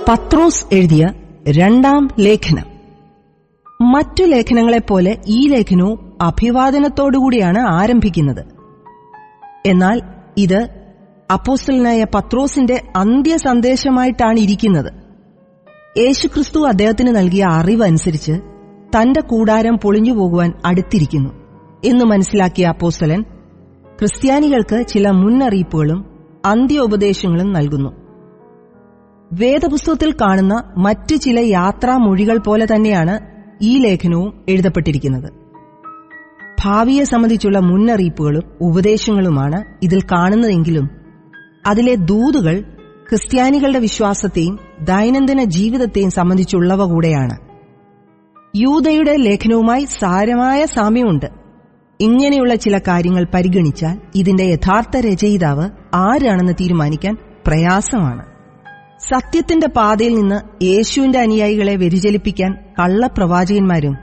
പത്രോസ് എഴുതിയ രണ്ടാം ലേഖനം. മറ്റു ലേഖനങ്ങളെപ്പോലെ ഈ ലേഖനവും അഭിവാദനത്തോടുകൂടിയാണ് ആരംഭിക്കുന്നത്. എന്നാൽ ഇത് അപ്പോസ്തലനായ പത്രോസിന്റെ അന്ത്യസന്ദേശമായിട്ടാണ് ഇരിക്കുന്നത്. യേശുക്രിസ്തു അദ്ദേഹത്തിന് നൽകിയ അറിവനുസരിച്ച് തന്റെ കൂടാരം പൊളിഞ്ഞുപോകുവാൻ അടുത്തിരിക്കുന്നു എന്ന് മനസ്സിലാക്കിയ അപ്പോസ്തലൻ ക്രിസ്ത്യാനികൾക്ക് ചില മുന്നറിയിപ്പുകളും അന്ത്യോപദേശങ്ങളും നൽകുന്നു. വേദപുസ്തകത്തിൽ കാണുന്ന മറ്റു ചില യാത്രാമൊഴികൾ പോലെ തന്നെയാണ് ഈ ലേഖനവും എഴുതപ്പെട്ടിരിക്കുന്നത്. ഭാവിയെ സംബന്ധിച്ചുള്ള മുന്നറിയിപ്പുകളും ഉപദേശങ്ങളുമാണ് ഇതിൽ കാണുന്നതെങ്കിലും അതിലെ ദൂതുകൾ ക്രിസ്ത്യാനികളുടെ വിശ്വാസത്തെയും ദൈനംദിന ജീവിതത്തെയും സംബന്ധിച്ചുള്ളവ കൂടെയാണ്. യൂദയുടെ ലേഖനവുമായി സാരമായ സാമ്യമുണ്ട്. ഇങ്ങനെയുള്ള ചില കാര്യങ്ങൾ പരിഗണിച്ചാൽ ഇതിന്റെ യഥാർത്ഥ രചയിതാവ് ആരാണെന്ന് തീരുമാനിക്കാൻ പ്രയാസമാണ്. സത്യത്തിന്റെ പാതയിൽ നിന്ന് യേശുവിന്റെ അനുയായികളെ വ്യതിചലിപ്പിക്കാൻ കള്ളപ്രവാചകന്മാരും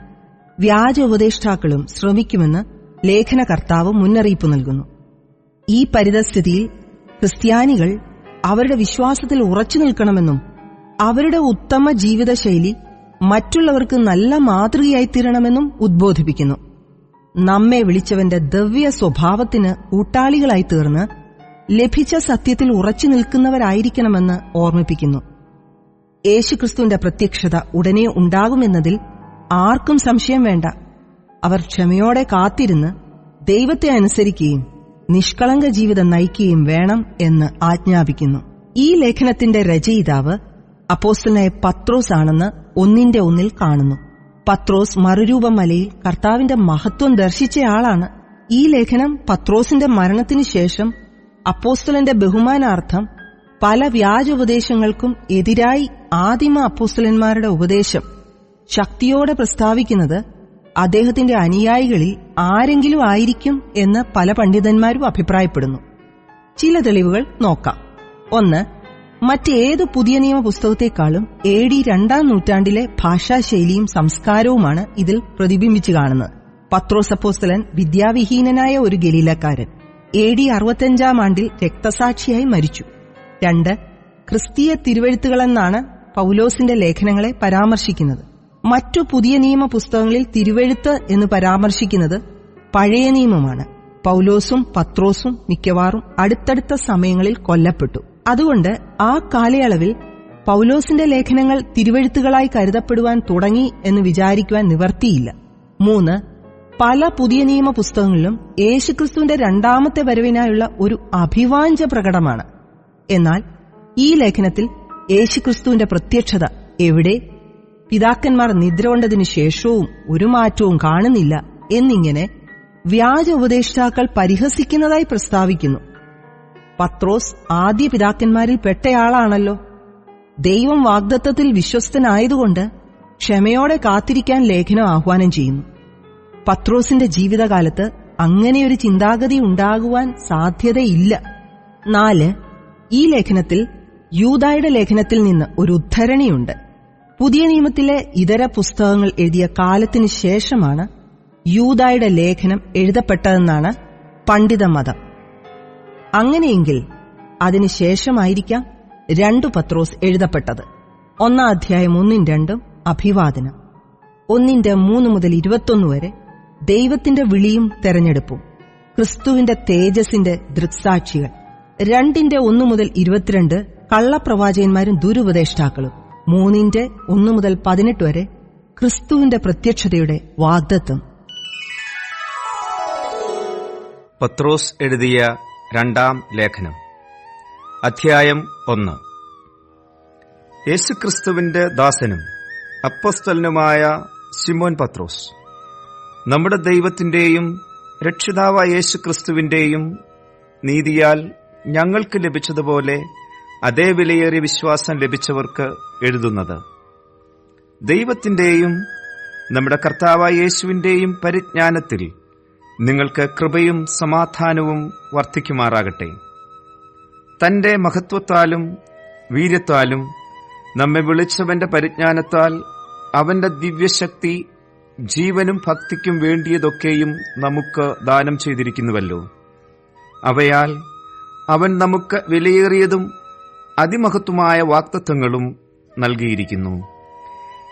വ്യാജ ഉപദേഷ്ടാക്കളും ശ്രമിക്കുമെന്ന് ലേഖനകർത്താവ് മുന്നറിയിപ്പ് നൽകുന്നു. ഈ പരിതസ്ഥിതിയിൽ ക്രിസ്ത്യാനികൾ അവരുടെ വിശ്വാസത്തിൽ ഉറച്ചു നിൽക്കണമെന്നും അവരുടെ ഉത്തമ ജീവിതശൈലി മറ്റുള്ളവർക്ക് നല്ല മാതൃകയായിത്തീരണമെന്നും ഉദ്ബോധിപ്പിക്കുന്നു. നമ്മെ വിളിച്ചവന്റെ ദിവ്യ സ്വഭാവത്തിന് കൂട്ടാളികളായി തീർന്ന് ലഭിച്ച സത്യത്തിൽ ഉറച്ചു നിൽക്കുന്നവരായിരിക്കണമെന്ന് ഓർമ്മിപ്പിക്കുന്നു. യേശുക്രിസ്തുവിന്റെ പ്രത്യക്ഷത ഉടനെ ഉണ്ടാകുമെന്നതിൽ ആർക്കും സംശയം വേണ്ട. അവർ ക്ഷമയോടെ കാത്തിരുന്ന് ദൈവത്തെ അനുസരിക്കുകയും നിഷ്കളങ്ക ജീവിതം നയിക്കുകയും വേണം എന്ന് ആജ്ഞാപിക്കുന്നു. ഈ ലേഖനത്തിന്റെ രചയിതാവ് അപ്പോസ്തലനായ പത്രോസ് ആണെന്ന് 1:1 കാണുന്നു. പത്രോസ് മറുരൂപം മലയിൽ കർത്താവിന്റെ മഹത്വം ദർശിച്ചയാളാണ്. ഈ ലേഖനം പത്രോസിന്റെ മരണത്തിനു ശേഷം അപ്പോസ്തലന്റെ ബഹുമാനാർത്ഥം പല വ്യാജോപദേശങ്ങൾക്കും എതിരായി ആദിമ അപ്പോസ്തലന്മാരുടെ ഉപദേശം ശക്തിയോടെ പ്രസ്താവിക്കുന്നത് അദ്ദേഹത്തിന്റെ അനുയായികളിൽ ആരെങ്കിലും ആയിരിക്കും എന്ന് പല പണ്ഡിതന്മാരും അഭിപ്രായപ്പെടുന്നു. ചില തെളിവുകൾ നോക്കാം. 1. മറ്റേതു പുതിയ നിയമ പുസ്തകത്തെക്കാളും AD 2-ാം നൂറ്റാണ്ടിലെ ഭാഷാശൈലിയും സംസ്കാരവുമാണ് ഇതിൽ പ്രതിബിംബിച്ചു കാണുന്നത്. പത്രോസ് അപ്പോസ്തലൻ വിദ്യാവിഹീനനായ ഒരു ഗലീലക്കാരൻ. AD 65-ാം ആണ്ടിൽ രക്തസാക്ഷിയായി മരിച്ചു. 2. ക്രിസ്തീയ തിരുവെഴുത്തുകളെന്നാണ് പൗലോസിന്റെ ലേഖനങ്ങളെ പരാമർശിക്കുന്നത്. മറ്റു പുതിയ നിയമ പുസ്തകങ്ങളിൽ തിരുവെഴുത്ത് എന്ന് പരാമർശിക്കുന്നത് പഴയ നിയമമാണ്. പൗലോസും പത്രോസും മിക്കവാറും അടുത്തടുത്ത സമയങ്ങളിൽ കൊല്ലപ്പെട്ടു. അതുകൊണ്ട് ആ കാലയളവിൽ പൗലോസിന്റെ ലേഖനങ്ങൾ തിരുവെഴുത്തുകളായി കരുതപ്പെടുവാൻ തുടങ്ങി എന്ന് വിചാരിക്കുവാൻ നിവർത്തിയില്ല. 3. പല പുതിയ നിയമ പുസ്തകങ്ങളിലും യേശുക്രിസ്തുവിന്റെ രണ്ടാമത്തെ വരവിനായുള്ള ഒരു അഭിവാഞ്ച പ്രകടമാണ്. എന്നാൽ ഈ ലേഖനത്തിൽ യേശുക്രിസ്തുവിന്റെ പ്രത്യക്ഷത എവിടെ, പിതാക്കന്മാർ നിദ്ര കൊണ്ടതിനു ശേഷവും ഒരു മാറ്റവും കാണുന്നില്ല എന്നിങ്ങനെ വ്യാജ ഉപദേഷ്ടാക്കൾ പരിഹസിക്കുന്നതായി പ്രസ്താവിക്കുന്നു. പത്രോസ് ആദ്യ പിതാക്കന്മാരിൽ പെട്ടയാളാണല്ലോ. ദൈവം വാഗ്ദത്തത്തിൽ വിശ്വസ്തനായതുകൊണ്ട് ക്ഷമയോടെ കാത്തിരിക്കാൻ ലേഖനം ആഹ്വാനം ചെയ്യുന്നു. പത്രോസിന്റെ ജീവിതകാലത്ത് അങ്ങനെയൊരു ചിന്താഗതി ഉണ്ടാകുവാൻ സാധ്യതയില്ല. 4. ഈ ലേഖനത്തിൽ യൂദായുടെ ലേഖനത്തിൽ നിന്ന് ഒരു ഉദ്ധരണിയുണ്ട്. പുതിയ നിയമത്തിലെ ഇതര പുസ്തകങ്ങൾ എഴുതിയ കാലത്തിനു ശേഷമാണ് യൂദായുടെ ലേഖനം എഴുതപ്പെട്ടതെന്നാണ് പണ്ഡിതമതം. അങ്ങനെയെങ്കിൽ അതിനുശേഷമായിരിക്കാം 2 പത്രോസ് എഴുതപ്പെട്ടത്. 1-ാം അധ്യായം 1-2 അഭിവാദനം, 1-3-21 വരെ ദൈവത്തിന്റെ വിളിയും തെരഞ്ഞെടുപ്പും, ക്രിസ്തുവിന്റെ തേജസ്സിന്റെ ദൃക്സാക്ഷികൾ, 2-1-22 കള്ളപ്രവാചകന്മാരും ദുരുപദേഷ്ടാക്കളും, 3-1-18 വരെ ക്രിസ്തുവിന്റെ പ്രത്യക്ഷതയുടെ വാഗ്ദത്തം. പത്രോസ് എഴുതിയ രണ്ടാം ലേഖനം, അധ്യായം 1. യേശുക്രിസ്തുവിന്റെ ദാസനും അപ്പോസ്തലനുമായ ശിമോൻ പത്രോസ്, നമ്മുടെ ദൈവത്തിന്റെയും രക്ഷിതാവായ യേശുക്രിസ്തുവിന്റെയും നീതിയാൽ ഞങ്ങൾക്ക് ലഭിച്ചതുപോലെ അതേ വിലയേറിയ വിശ്വാസം ലഭിച്ചവർക്ക് എഴുതുന്നത്, ദൈവത്തിന്റെയും നമ്മുടെ കർത്താവായ യേശുവിന്റെയും പരിജ്ഞാനത്തിൽ നിങ്ങൾക്ക് കൃപയും സമാധാനവും വർദ്ധിക്കുമാറാകട്ടെ. തന്റെ മഹത്വത്താലും വീര്യത്താലും നമ്മെ വിളിച്ചവന്റെ പരിജ്ഞാനത്താൽ അവന്റെ ദിവ്യശക്തി ജീവനും ഭക്തിക്കും വേണ്ടിയതൊക്കെയും നമുക്ക് ദാനം ചെയ്തിരിക്കുന്നുവല്ലോ. അവയാൽ അവൻ നമുക്ക് വിലയേറിയതും അതിമഹത്വമായ വാഗ്ദത്തങ്ങളും നൽകിയിരിക്കുന്നു.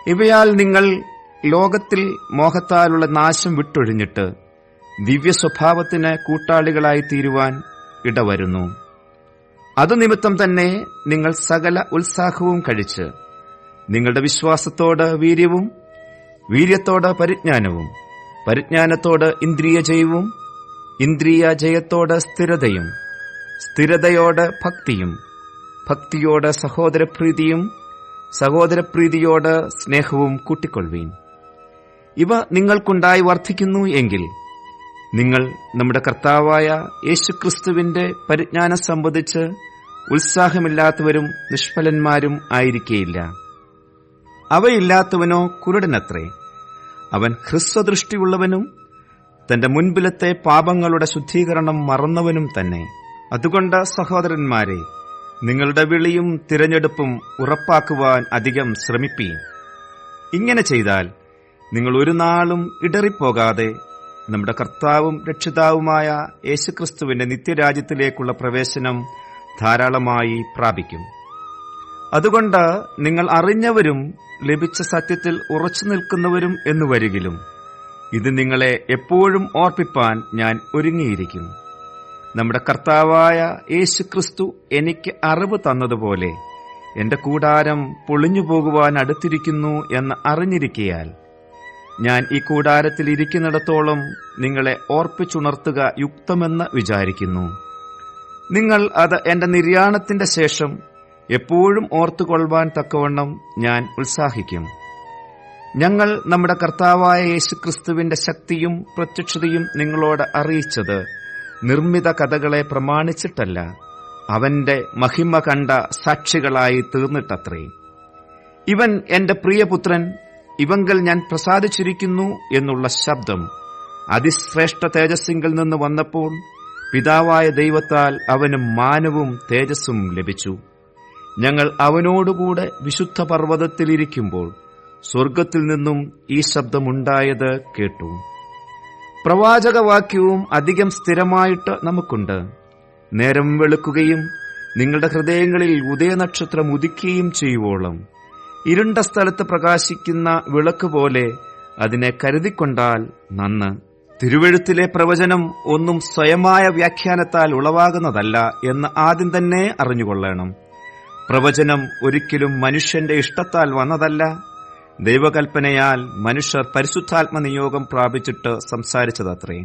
ഇവയാൽ നിങ്ങൾ ലോകത്തിൽ മോഹത്താലുള്ള നാശം വിട്ടൊഴിഞ്ഞിട്ട് ദിവ്യ സ്വഭാവത്തിന് കൂട്ടാളികളായി തീരുവാൻ ഇടവരുന്നു. അതുനിമിത്തം തന്നെ നിങ്ങൾ സകല ഉത്സാഹവും കഴിച്ച് നിങ്ങളുടെ വിശ്വാസത്തോട് വീര്യവും, വീര്യത്തോട് പരിജ്ഞാനവും, പരിജ്ഞാനത്തോട് ഇന്ദ്രിയജയവും, ഇന്ദ്രിയജയത്തോട് സ്ഥിരതയും, സ്ഥിരതയോട് ഭക്തിയും, ഭക്തിയോട് സഹോദരപ്രീതിയും, സഹോദരപ്രീതിയോട് സ്നേഹവും കൂട്ടിക്കൊള്ളുവീൻ. ഇവ നിങ്ങൾക്കുണ്ടായി വർദ്ധിക്കുന്നു എങ്കിൽ നിങ്ങൾ നമ്മുടെ കർത്താവായ യേശുക്രിസ്തുവിന്റെ പരിജ്ഞാനം സംബന്ധിച്ച് ഉത്സാഹമില്ലാത്തവരും നിഷ്ഫലന്മാരും ആയിരിക്കേയില്ല. അവയില്ലാത്തവനോ കുരുടനത്രേ, അവൻ ഹ്രസ്വദൃഷ്ടിയുള്ളവനും തന്റെ മുൻപിലത്തെ പാപങ്ങളുടെ ശുദ്ധീകരണം മറന്നവനും തന്നെ. അതുകൊണ്ട് സഹോദരന്മാരെ, നിങ്ങളുടെ വിളിയും തിരഞ്ഞെടുപ്പും ഉറപ്പാക്കുവാൻ അധികം ശ്രമിപ്പീൻ. ഇങ്ങനെ ചെയ്താൽ നിങ്ങൾ ഒരു നാളും ഇടറിപ്പോകാതെ നമ്മുടെ കർത്താവും രക്ഷിതാവുമായ യേശുക്രിസ്തുവിന്റെ നിത്യരാജ്യത്തിലേക്കുള്ള പ്രവേശനം ധാരാളമായി പ്രാപിക്കും. അതുകൊണ്ട് നിങ്ങൾ അറിഞ്ഞവരും ലഭിച്ച സത്യത്തിൽ ഉറച്ചു നിൽക്കുന്നവരും എന്നു വരികിലും ഇത് നിങ്ങളെ എപ്പോഴും ഓർപ്പിപ്പാൻ ഞാൻ ഒരുങ്ങിയിരിക്കും. നമ്മുടെ കർത്താവായ യേശുക്രിസ്തു എനിക്ക് അറിവ് തന്നതുപോലെ എന്റെ കൂടാരം പൊളിഞ്ഞു പോകുവാൻ അടുത്തിരിക്കുന്നു എന്ന് അറിഞ്ഞിരിക്കയാൽ ഞാൻ ഈ കൂടാരത്തിൽ ഇരിക്കുന്നിടത്തോളം നിങ്ങളെ ഓർപ്പിച്ചുണർത്തുക യുക്തമെന്ന് വിചാരിക്കുന്നു. നിങ്ങൾ അത് എന്റെ നിര്യാണത്തിന്റെ ശേഷം എപ്പോഴും ഓർത്തുകൊള്ളുവാൻ തക്കവണ്ണം ഞാൻ ഉത്സാഹിക്കും. ഞങ്ങൾ നമ്മുടെ കർത്താവായ യേശുക്രിസ്തുവിന്റെ ശക്തിയും പ്രത്യക്ഷതയും നിങ്ങളോട് അറിയിച്ചത് നിർമ്മിത കഥകളെ പ്രമാണിച്ചിട്ടല്ല, അവന്റെ മഹിമ കണ്ട സാക്ഷികളായി തീർന്നിട്ടത്രേ. ഇവൻ എന്റെ പ്രിയപുത്രൻ, ഇവങ്കൽ ഞാൻ പ്രസാദിച്ചിരിക്കുന്നു എന്നുള്ള ശബ്ദം അതിശ്രേഷ്ഠ തേജസ്സിങ്കിൽ നിന്ന് വന്നപ്പോൾ പിതാവായ ദൈവത്താൽ അവന് മാനവും തേജസ്സും ലഭിച്ചു. ഞങ്ങൾ അവനോടുകൂടെ വിശുദ്ധ പർവ്വതത്തിലിരിക്കുമ്പോൾ സ്വർഗ്ഗത്തിൽ നിന്നും ഈ ശബ്ദമുണ്ടായത് കേട്ടു. പ്രവാചകവാക്യവും അധികം സ്ഥിരമായിട്ട് നമുക്കുണ്ട്. നേരം വെളുക്കുകയും നിങ്ങളുടെ ഹൃദയങ്ങളിൽ ഉദയനക്ഷത്രം ഉദിക്കുകയും ചെയ്യുവോളം ഇരുണ്ട സ്ഥലത്ത് പ്രകാശിക്കുന്ന വിളക്ക് പോലെ അതിനെ കരുതിക്കൊണ്ടാൽ നന്ന്. തിരുവെഴുത്തിലെ പ്രവചനം ഒന്നും സ്വയമായ വ്യാഖ്യാനത്താൽ ഉളവാകുന്നതല്ല എന്ന് ആദ്യം തന്നെ അറിഞ്ഞുകൊള്ളണം. പ്രവചനം ഒരിക്കലും മനുഷ്യന്റെ ഇഷ്ടത്താൽ വന്നതല്ല, ദൈവകൽപ്പനയാൽ മനുഷ്യർ പരിശുദ്ധാത്മ നിയോഗം പ്രാപിച്ചിട്ട് സംസാരിച്ചതത്രേ.